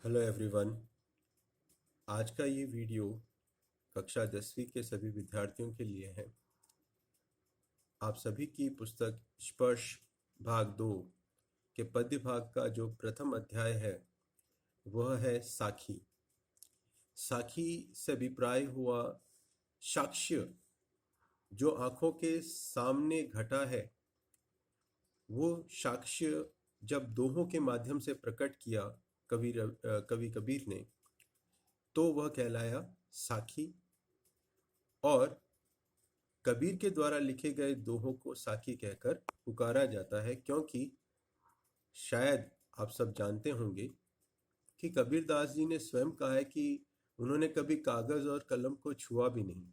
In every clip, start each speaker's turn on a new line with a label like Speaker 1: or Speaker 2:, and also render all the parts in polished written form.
Speaker 1: Hello everyone. आज का ये वीडियो कक्षा 10वीं के सभी विद्यार्थियों के लिए है। आप सभी की पुस्तक स्पर्श भाग 2 के पद्य भाग का जो प्रथम अध्याय है वह है साखी। साखी से अभिप्राय हुआ साक्ष्य। जो आंखों के सामने घटा है वो साक्ष्य जब दोहों के माध्यम से प्रकट किया कवि कबीर ने, तो वह कहलाया साखी। और कबीर के द्वारा लिखे गए दोहों को साखी कहकर पुकारा जाता है, क्योंकि शायद आप सब जानते होंगे कि कबीर दास जी ने स्वयं कहा है कि उन्होंने कभी कागज और कलम को छुआ भी नहीं।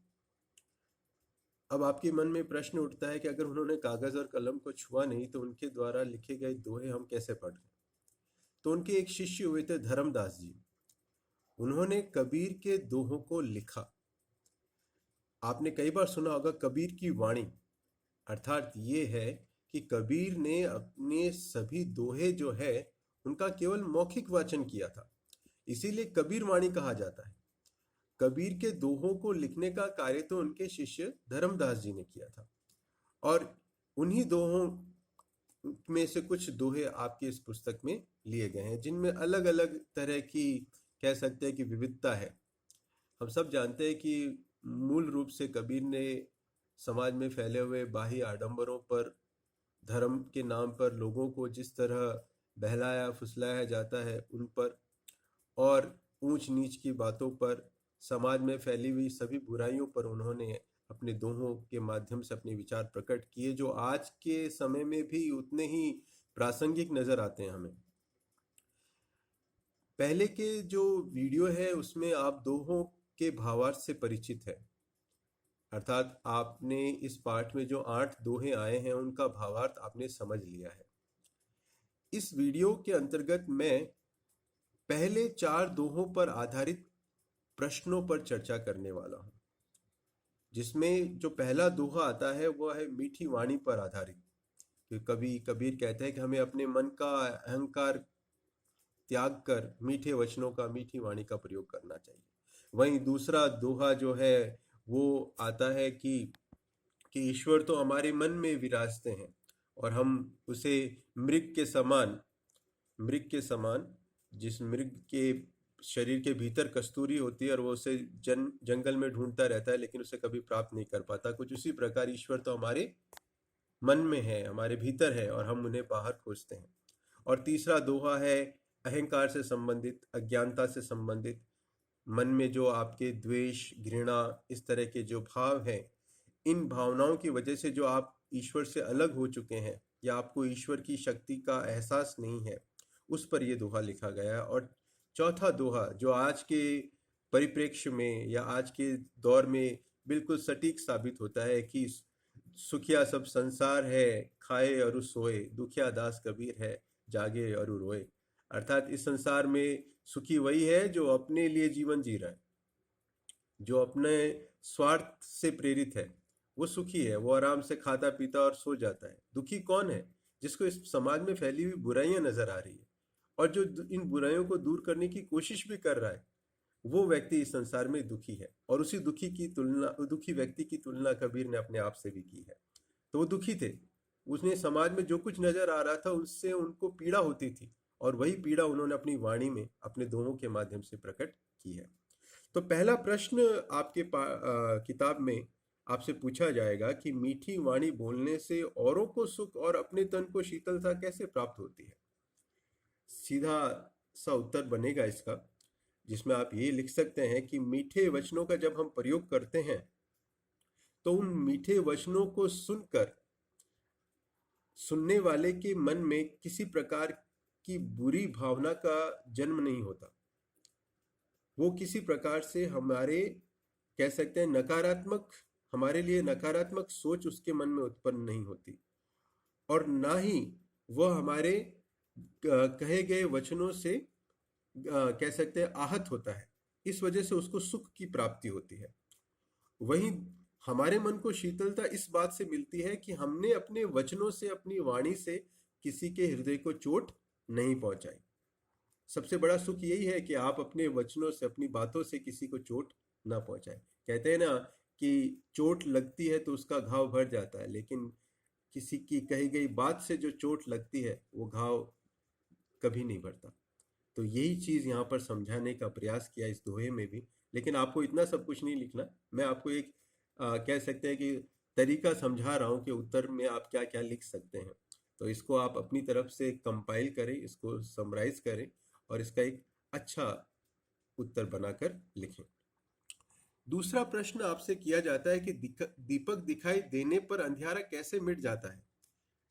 Speaker 1: अब आपके मन में प्रश्न उठता है कि अगर उन्होंने कागज और कलम को छुआ नहीं तो उनके द्वारा लिखे गए दोहे हम कैसे पढ़ रहे। तो उनके एक शिष्य हुए थे धर्मदास जी। उन्होंने कबीर के दोहों को लिखा। आपने कई बार सुना होगा कबीर की वाणी, अर्थात ये है कि कबीर ने अपने सभी दोहे जो है उनका केवल मौखिक वाचन किया था, इसीलिए कबीर वाणी कहा जाता है। कबीर के दोहों को लिखने का कार्य तो उनके शिष्य धर्मदास जी ने किया था, और उन्हीं दोहों में से कुछ दोहे आपकी इस पुस्तक में लिए गए हैं, जिनमें अलग अलग तरह की कह सकते हैं कि विविधता है। हम सब जानते हैं कि मूल रूप से कबीर ने समाज में फैले हुए बाह्य आडंबरों पर, धर्म के नाम पर लोगों को जिस तरह बहलाया फुसलाया जाता है उन पर, और ऊंच नीच की बातों पर, समाज में फैली हुई सभी बुराइयों पर उन्होंने अपने दोहों के माध्यम से अपने विचार प्रकट किए, जो आज के समय में भी उतने ही प्रासंगिक नजर आते हैं हमें। पहले के जो वीडियो है उसमें आप दोहों के भावार्थ से परिचित है, अर्थात आपने इस पाठ में जो 8 दोहे आए हैं उनका भावार्थ आपने समझ लिया है। इस वीडियो के अंतर्गत मैं पहले 4 दोहों पर आधारित प्रश्नों पर चर्चा करने वाला हूं, जिसमें जो पहला दोहा आता है वह है मीठी वाणी पर आधारित। कभी कबीर कहते हैं कि हमें अपने मन का अहंकार त्याग कर मीठे वचनों का, मीठी वाणी का प्रयोग करना चाहिए। वहीं दूसरा दोहा जो है वो आता है कि ईश्वर तो हमारे मन में विराजते हैं और हम उसे मृग के समान, जिस मृग के शरीर के भीतर कस्तूरी होती है और वो उसे जंगल में ढूंढता रहता है लेकिन उसे कभी प्राप्त नहीं कर पाता, कुछ उसी प्रकार ईश्वर तो हमारे मन में है, हमारे भीतर है और हम उन्हें बाहर खोजते हैं। और तीसरा दोहा है अहंकार से संबंधित, अज्ञानता से संबंधित। मन में जो आपके द्वेष, घृणा, इस तरह के जो भाव हैं, इन भावनाओं की वजह से जो आप ईश्वर से अलग हो चुके हैं या आपको ईश्वर की शक्ति का एहसास नहीं है, उस पर यह दोहा लिखा गया है। और चौथा दोहा जो आज के परिप्रेक्ष्य में या आज के दौर में बिल्कुल सटीक साबित होता है कि सुखिया सब संसार है, खाए और सोए, दुखिया दास कबीर है, जागे और रोए। अर्थात इस संसार में सुखी वही है जो अपने लिए जीवन जी रहा है, जो अपने स्वार्थ से प्रेरित है, वो सुखी है, वो आराम से खाता पीता और सो जाता है। दुखी कौन है? जिसको इस समाज में फैली हुई बुराइयां नजर आ रही है और जो इन बुराइयों को दूर करने की कोशिश भी कर रहा है, वो व्यक्ति इस संसार में दुखी है। और उसी दुखी व्यक्ति की तुलना कबीर ने अपने आप से भी की है। तो वो दुखी थे, उसने समाज में जो कुछ नजर आ रहा था उससे उनको पीड़ा होती थी, और वही पीड़ा उन्होंने अपनी वाणी में, अपने दोहों के माध्यम से प्रकट की है। तो पहला प्रश्न आपके किताब में आपसे पूछा जाएगा कि मीठी वाणी बोलने से औरों को सुख और अपने तन को शीतलता कैसे प्राप्त होती है। सीधा सा उत्तर बनेगा इसका, जिसमें आप ये लिख सकते हैं कि मीठे वचनों का जब हम प्रयोग करते हैं तो उन मीठे वचनों को सुनकर सुनने वाले के मन में किसी प्रकार की बुरी भावना का जन्म नहीं होता। वो किसी प्रकार से हमारे, कह सकते हैं, हमारे लिए नकारात्मक सोच उसके मन में उत्पन्न नहीं होती, और ना ही वह हमारे कहे गए वचनों से कह सकते हैं आहत होता है। इस वजह से उसको सुख की प्राप्ति होती है। वहीं हमारे मन को शीतलता इस बात से मिलती है कि हमने अपने वचनों से, अपनी वाणी से किसी के हृदय को चोट नहीं पहुंचाई। सबसे बड़ा सुख यही है कि आप अपने वचनों से, अपनी बातों से किसी को चोट ना पहुंचाए। कहते हैं ना कि चोट लगती है तो उसका घाव भर जाता है, लेकिन किसी की कही गई बात से जो चोट लगती है वो घाव कभी नहीं भरता। तो यही चीज़ यहाँ पर समझाने का प्रयास किया इस दोहे में भी। लेकिन आपको इतना सब कुछ नहीं लिखना, मैं आपको एक कह सकते हैं कि तरीका समझा रहा हूँ कि उत्तर में आप क्या क्या लिख सकते हैं। तो इसको आप अपनी तरफ से कंपाइल करें, इसको समराइज करें और इसका एक अच्छा उत्तर बनाकर लिखें। दूसरा प्रश्न आपसे किया जाता है कि दीपक दिखाई देने पर अंधियारा कैसे मिट जाता है।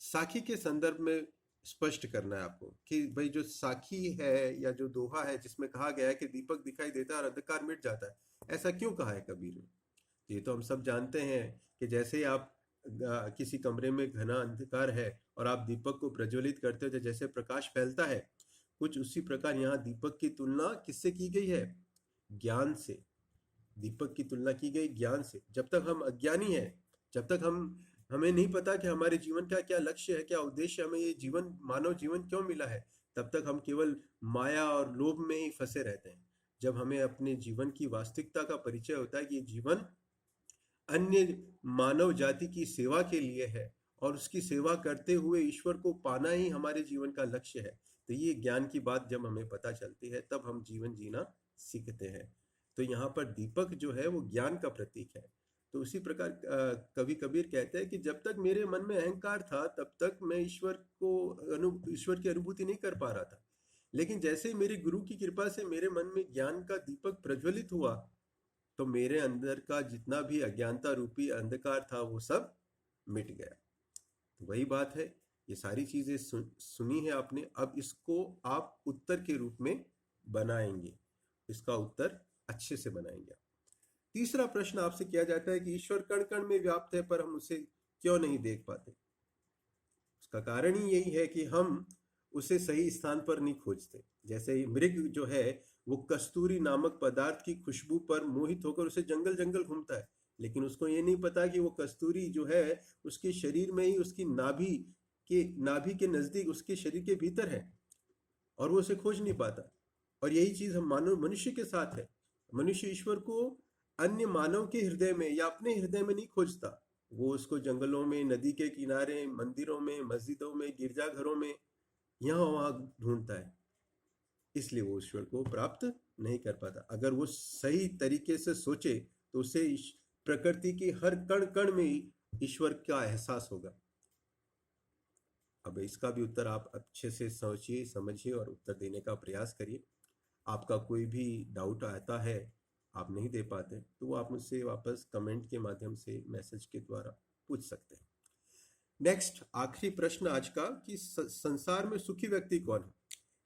Speaker 1: साखी के संदर्भ में स्पष्ट करना है आपको कि भाई जो साखी है या जो दोहा है जिसमें कहा गया है कि दीपक दिखाई देता है और अंधकार मिट जाता है, ऐसा क्यों कहा है कबीर ने। ये तो हम सब जानते हैं कि जैसे ही आप किसी कमरे में घना अंधकार है और आप दीपक को प्रज्वलित करते हो तो जैसे प्रकाश फैलता है, कुछ उसी प्रकार यहाँ दीपक की तुलना किससे की गई है? ज्ञान से। दीपक की तुलना की गई ज्ञान से। जब तक हम अज्ञानी हैं, जब तक हमें नहीं पता कि हमारे जीवन का क्या लक्ष्य है, क्या उद्देश्य, हमें ये जीवन, मानव जीवन क्यों मिला है, तब तक हम केवल माया और लोभ में ही फंसे रहते हैं। जब हमें अपने जीवन की वास्तविकता का परिचय होता है कि ये जीवन अन्य मानव जाति की सेवा के लिए है और उसकी सेवा करते हुए ईश्वर को पाना ही हमारे जीवन का लक्ष्य है, तो ये ज्ञान की बात जब हमें पता चलती है तब हम जीवन जीना सीखते हैं। तो यहाँ पर दीपक जो है वो ज्ञान का प्रतीक है। तो उसी प्रकार कवि कबीर कहते हैं कि जब तक मेरे मन में अहंकार था तब तक मैं ईश्वर की अनुभूति नहीं कर पा रहा था। लेकिन जैसे ही मेरे गुरु की कृपा से मेरे मन में ज्ञान का दीपक प्रज्वलित हुआ तो मेरे अंदर का जितना भी अज्ञानता रूपी अंधकार था वो सब मिट गया। तो वही बात है, ये सारी चीजें सुनी है आपने, अब इसको आप उत्तर के रूप में बनाएंगे, इसका उत्तर अच्छे से बनाएंगे। तीसरा प्रश्न आपसे किया जाता है कि ईश्वर कण कण में व्याप्त है पर हम उसे क्यों नहीं देख पाते। उसका कारण ही यही है कि हम उसे सही स्थान पर नहीं खोजते। जैसे ही मृग जो है वो कस्तूरी नामक पदार्थ की खुशबू पर मोहित होकर उसे जंगल जंगल घूमता है, लेकिन उसको ये नहीं पता कि वो कस्तूरी जो है उसके शरीर में ही, उसकी नाभि के नजदीक, उसके शरीर के भीतर है और वो उसे खोज नहीं पाता। और यही चीज हम मानव मनुष्य के साथ है। मनुष्य ईश्वर को अन्य मानव के हृदय में या अपने हृदय में नहीं खोजता, वो उसको जंगलों में, नदी के किनारे, मंदिरों में, मस्जिदों में, गिरजाघरों में, यहाँ वहां ढूंढता है। इसलिए वो ईश्वर को प्राप्त नहीं कर पाता। अगर वो सही तरीके से सोचे तो उसे प्रकृति की हर कण कण में ईश्वर का एहसास होगा। अब इसका भी उत्तर आप अच्छे से सोचिए, समझिए और उत्तर देने का प्रयास करिए। आपका कोई भी डाउट आता है, आप नहीं दे पाते, तो वो आप मुझसे वापस कमेंट के माध्यम से, मैसेज के द्वारा पूछ सकते हैं। नेक्स्ट, आखिरी प्रश्न आज का कि संसार में सुखी व्यक्ति कौन है।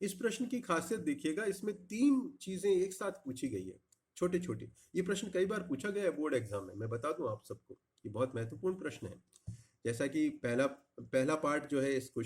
Speaker 1: इस प्रश्न की खासियत देखिएगा, इसमें 3 चीजें एक साथ पूछी गई है, छोटे छोटे। ये प्रश्न कई बार पूछा गया है बोर्ड एग्जाम में, मैं बता दूं आप सबको, ये बहुत महत्वपूर्ण प्रश्न है। जैसा कि पहला पार्ट जो है इस क्वेश्चन